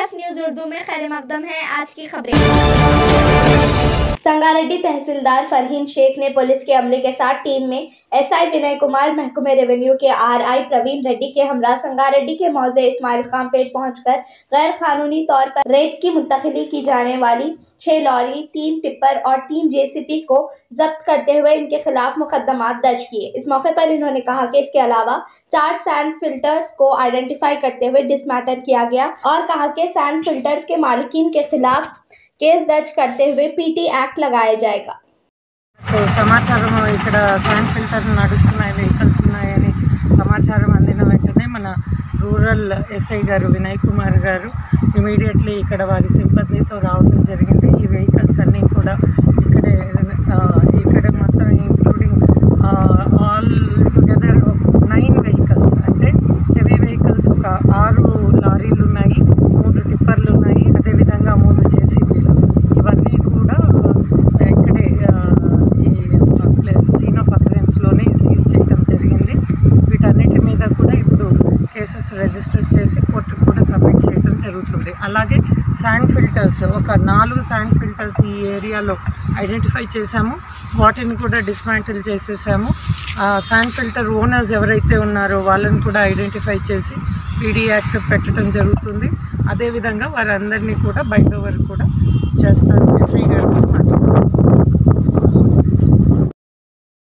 PF news Urdu में खैर मकदम है। आज की खबरें। संगारेड्डी तहसीलदार फरहीन शेख ने पुलिस के अमले के साथ टीम में SI विनय कुमार, महकमे रेवेन्यू के RI प्रवीण रेड्डी के हमरा संगारेड्डी के मौजे इस्माइल खान पेट पहुंचकर गैर कानूनी तौर पर रेत की मुंतकिली की जाने वाली 6 लॉरी, 3 टिप्पर और 3 JCB को जब्त करते हुए इनके खिलाफ मुकदमा दर्ज किए। इस मौके पर इन्होंने कहा कि इसके अलावा 4 सैंड फिल्टर्स को आइडेंटिफाई करते हुए डिसमैटर किया गया और कहा कि सैंड फिल्टर्स के मालिकीन के खिलाफ केस दर्ज करते हुए PT एक्ट लगाया जाएगा। तो సమాచారం ఇక్కడ శాండ్ ఫిల్టర్ నడుస్తున్నాయి, వెహికల్స్ ఉన్నాయని సమాచారం అందిన వెంటనే మన రూరల్ SI గారు వినయ్ కుమార్ గారు ఇమీడియట్లీ ఇక్కడ వారి సిబ్బందితో రావడం జరిగింది। ఈ వెహికల్స్ అన్నీ కూడా ఇక్కడ మొత్తం ఇంక్లూడింగ్ ఆల్ టుగెదర్ 9 వెహికల్స్, అంటే హెవీ వెహికల్స్ ఒక 6 లారీలు ఉన్నాయి, 3 టిప్పర్లు ఉన్నాయి, అదేవిధంగా 3 JCBలు, ఇవన్నీ కూడా ఇక్కడే ఈ సీన్ ఆఫ్ అకరెన్స్లోనే సీజ్ చేయడం జరిగింది। వీటన్నిటి మీద కూడా ఇప్పుడు కేసెస్ రిజిస్టర్ చేసి కోర్టుకు కూడా సబ్మిట్ చేయడం జరుగుతుంది। అలాగే శాండ్ ఫిల్టర్స్ ఒక 4 శాండ్ ఫిల్టర్స్ ఈ ఏరియాలో ఐడెంటిఫై చేశాము, వాటిని కూడా డిస్మాంటిల్ చేసేసాము। శాండ్ ఫిల్టర్ ఓనర్స్ ఎవరైతే ఉన్నారో వాళ్ళని కూడా ఐడెంటిఫై చేసి PD యాక్ట్ పెట్టడం జరుగుతుంది। అదేవిధంగా వారందరినీ కూడా బైండ్ ఓవర్ కూడా చేస్తారు SI గారు మాట్లాడుతున్నారు।